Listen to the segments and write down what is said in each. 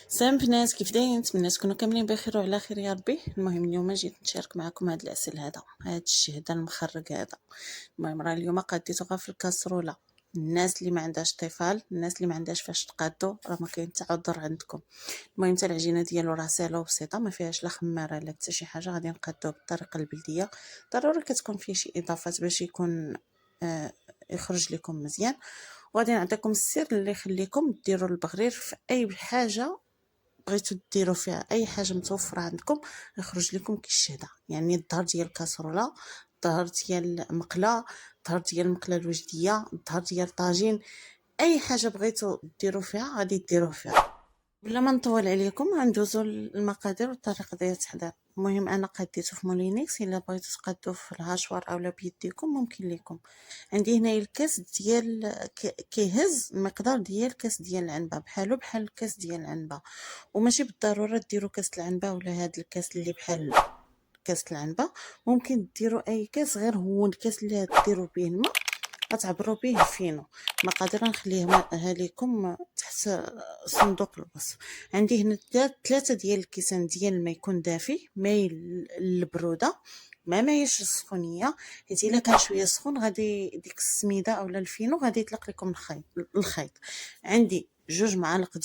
سلام بنات، كيف دايرين؟ نتمنى تكونوا كاملين بخير وعلى خير يا ربي. المهم اليوم جيت نشارك معكم هذا العسل هذا الشيء هذا المخرج هذا. المهم راه اليوم قاديته غير في الكاسرونه. الناس اللي ما عندهاش طفال، الناس اللي ما عندهاش فاش تقادو، راه ما كاين حتى عذر عندكم. المهم حتى العجينه ديالو راه سهله وبسيطه، ما فيهاش لا خماره لا حتى شي حاجه. غادي نقادوه بالطريقه البلديه. ضروري كتكون فيه شي اضافات باش يكون يخرج لكم مزيان. وغادي نعطيكم السر اللي يخليكم ديروا البغرير في اي حاجه بغيتو ديروا فيها، اي حاجه متوفره عندكم يخرج لكم كالشهده. يعني الظهر ديال الكاسرونه، الظهر ديال المقله، الظهر ديال المقله الوجديه، الظهر ديال طاجين، اي حاجه بغيتو ديروا فيها غادي ديروه فيها. بلا ما نطول عليكم غندوزو للمقادير والطريقه ديال التحضير. المهم انا قديته في مولينيكس، الا بغيتو تقادوه في الهاشوار اولا بيديكم ممكن لكم. عندي هنا الكاس ديال كيهز المقدار ديال كاس ديال العنبه، بحالو بحال الكاس ديال العنبه. وماشي بالضروره ديروا كاس العنبه ولا هذا الكاس اللي بحال كاس العنبه، ممكن ديروا اي كاس غير هو الكاس اللي ديروا به الماء غتعبروا به الفينو. المقادير نخليها لكم تحت صندوق الوصف. عندي هنا 3 ديال الكيسان ديال الماء يكون دافي، ماء البروده، ما ماهيش السخونيه، حيت الا كان شويه سخون غادي ديك السميده اولا الفينو غادي يطلق لكم الخيط. عندي 2 معالق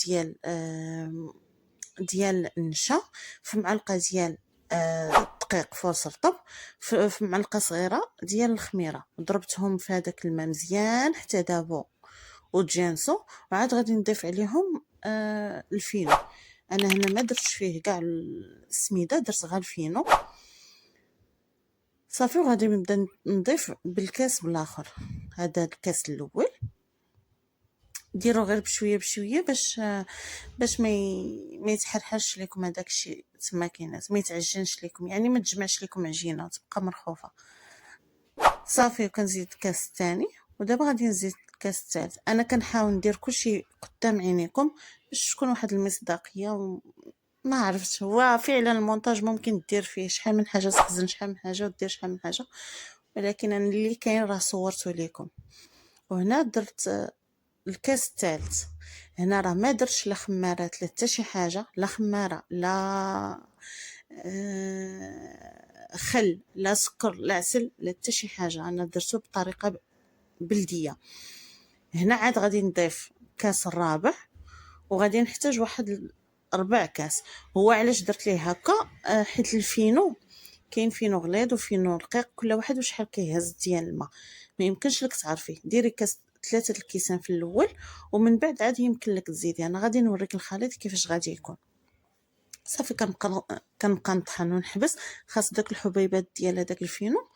ديال النشا، في معلقه ديال دقيق فرص رطب، في معلقه صغيره ديال الخميره. ضربتهم في هذاك الماء مزيان حتى دابو وتجانسوا، وعاد غادي نضيف عليهم الفينو. انا هنا ما درتش فيه كاع السميده، درت غير الفينو صافي. وغادي نبدا نضيف بالكاس بالاخر. هذا الكاس الاول ديروا غير بشويه بشويه باش ما يتحرحش لكم هذاك الشيء تما كاينات، ما يتعجنش لكم، يعني ما تجمعش لكم عجينه تبقى مرخوفه صافي. وكنزيد الكاس الثاني، ودابا غادي نزيد الكاس الثالث. انا كنحاول ندير كلشي قدام عينيكم باش تكون واحد المصداقيه. ما عرفت، هو فعلا المونتاج ممكن دير فيه شحال من حاجه، تخزن شحال من حاجه ودير شحال من حاجه، ولكن انا اللي كاين راه صورته لكم. وهنا درت الكاس الثالث. هنا راه ما درتش لا خمارات لا حتى شي حاجه، لا خماره لا خل لا سكر لا عسل لا حتى شي حاجه. انا درته بطريقه بلديه. هنا عاد غادي نضيف كاس الرابع، وغادي نحتاج واحد 4 كاس. هو علاش درت ليه هكا؟ حيت الفينو كاين فينو غليظ وفينو رقيق، كل واحد وشحال كيهز ديال الماء. ما يمكنش لك تعرفيه. ديري كاس 3 الكيسان في الاول، ومن بعد عاد يمكن لك تزيدي. انا غادي نوريك الخليط كيفاش غادي يكون. صافي كنبقى نطحن ونحبس. خاص داك الحبيبات ديال هذاك الفينو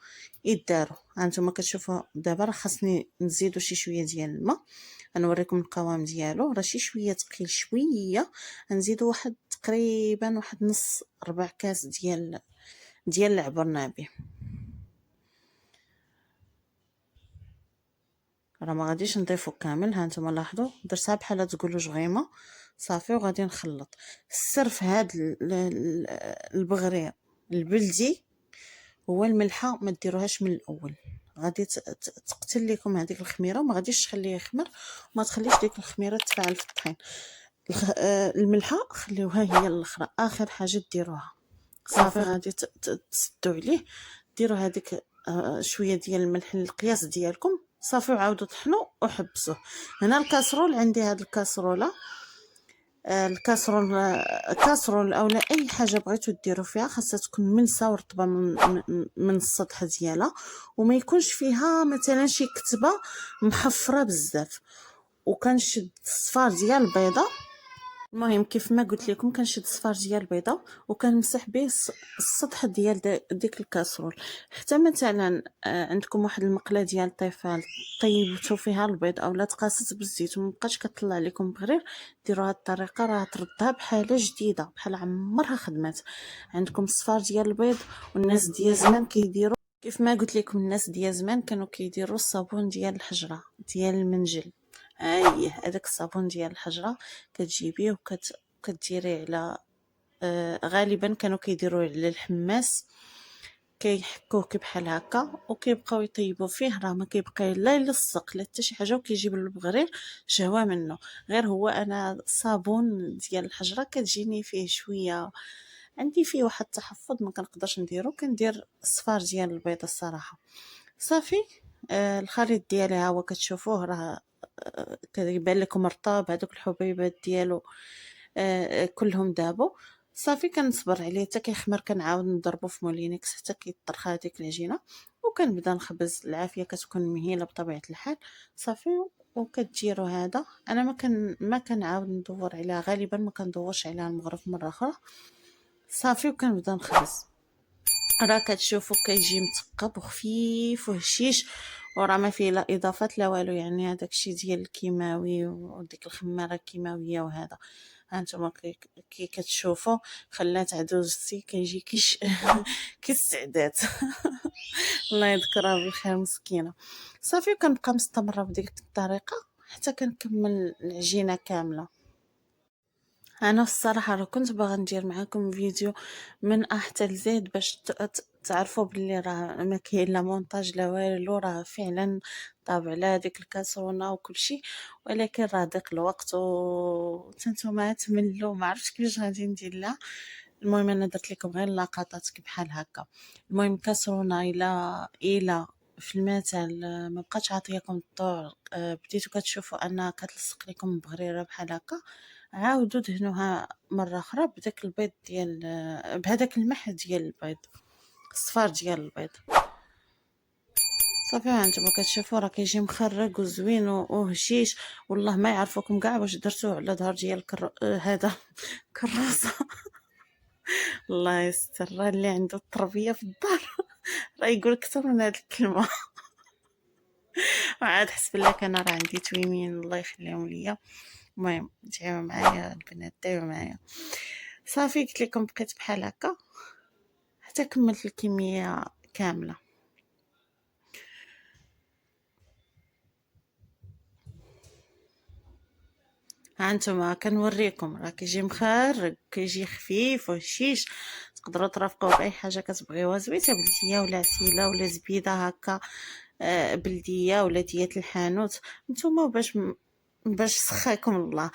يداروا. هانتوما كتشوفوا دابا راه خاصني نزيدو شي شويه ديال الماء. غنوريكم القوام ديالو، راه شي شويه ثقيل شويه. غنزيدو واحد تقريبا واحد نص 4 كاس ديال العبرنا به. راه ما غاديش نضيفو كامل، ها نتوما لاحظوا درتها بحال تقولوا جغيمه صافي. وغادي نخلط. السر في هاد البغرير البلدي هو الملحه، ما ديروهاش من الاول. غادي تقتل لكم هذيك الخميره، وما غاديش تخليه يخمر، وما تخليش ديك الخميره تفاعل في الطحين. الملحه خليوها هي الاخرى، اخر حاجه ديروها صافي. غادي تسدوا عليه، ديروا هذيك شويه ديال الملح القياس ديالكم صافي، وعاودوا طحنوا وحبسوه. هنا الكاسرول عندي، هاد الكاسروله كاسرول اولا اي حاجه بغيتو ديروا فيها خاصها تكون ملسه ورطبه من السطح ديالها، وما يكونش فيها مثلا شي كتبه محفره بزاف. وكنشد الصفار ديال البيضه. المهم كيف ما قلت لكم كنشد صفار ديال البيضه وكنمسح به السطح ديال ديك الكاسرول. حتى مثلا عندكم واحد المقله ديال الطيفال طيبتو فيها البيض اولا تقاست بالزيت ومبقاش كطلع لكم بغرير، ديروا هاد الطريقه راه تردها بحال جديده، بحال عمرها خدمات. عندكم الصفار ديال البيض. والناس ديال زمان كيديروا كيف ما قلت لكم، الناس ديال زمان كانوا كيديروا الصابون ديال الحجره ديال المنجل. هاي هذاك الصابون ديال الحجره كتجيبيه وكديريه على غالبا كانوا كيديروه على الحماس. كيحكوه بحال هكا وكيبقاو يطيبوا فيه، راه ما كيبقى لا يلصق لا حتى شي حاجه، وكيجيب البغرير شهوه منه. غير هو انا الصابون ديال الحجره كتجيني فيه شويه، عندي فيه واحد التحفظ ما كنقدرش نديرو، كندير الصفار ديال البيض الصراحه. صافي. الخليط ديالي ها هو كتشوفوه، راه كيبان لكم رطاب، هذوك الحبيبات ديالو كلهم دابوا. صافي كنصبر عليه حتى كيخمر، كنعاود نضربو في مولينكس حتى كيطرخ هذيك العجينه، وكنبدا نخبز. العافيه كتكون مهيله بطبيعه الحال. صافي. وكتجيرو هذا، انا ما كنعاود ندور عليها، غالبا ما كندورش عليها المغرب مره اخرى. صافي. وكنبدا نخبز. راه كتشوفوا كيجي مثقب وخفيف وهشيش، وراه ما فيه لا اضافات لا والو، يعني هذاك الشيء ديال الكيماوي وديك الخماره الكيماويه وهذا. هانتوما كي كتشوفوا خلات عدوزتي كيجي كيستعدات. الله يذكرها بالخير مسكينه. صافي. كنبقى مستمره بديك الطريقه حتى كنكمل العجينه كامله. انا الصراحه راه كنت باغا ندير معاكم فيديو من ا حتى لزد باش تعرفوا بلي راه ما كاين لا مونتاج لا والو، راه فعلا طابع على هذيك الكاسرونه وكل شيء، ولكن راه ضيق الوقت وانتم تملوا، ما عرفتش كيفاش غادي ندير لها. المهم انا درت لكم غير لقطات بحال هكا. المهم كاسرونه الى في المثال ما بقاتش عطيكم الضوء، بديتو كتشوفوا انها كتلصق لكم بغريره بحال هكا، عاودوا دهنوها مرة أخرى بداك البيض ديال بهذاك الماء ديال البيض، الصفار ديال البيض. صافي. ها نتوما كتشوفوا راه كيجي مخرج وزوين وهشيش، والله ما يعرفوكم كاع واش درتوه على ظهر ديال هذا كراسة. الله يستر، راه اللي عنده التربية في الدار راه يقول اكثر من هاد الكلمة. وعاد حسب لك انا راه عندي تويمين الله يخليهم ليا. المهم دعيو معايا البنات، دعيو معايا. صافي قلت لكم بقيت بحال هكا حتى كملت الكميه كامله. ها انتم كنوريكم راه كيجي مخرج، كيجي خفيف وهشيش، تقدروا ترافقوه باي حاجه كتبغيوها زويته، بلديه ولا عسيله ولا زبيده هكا بلديه ولا ديال الحانوت. نتوما باش سخاكم الله.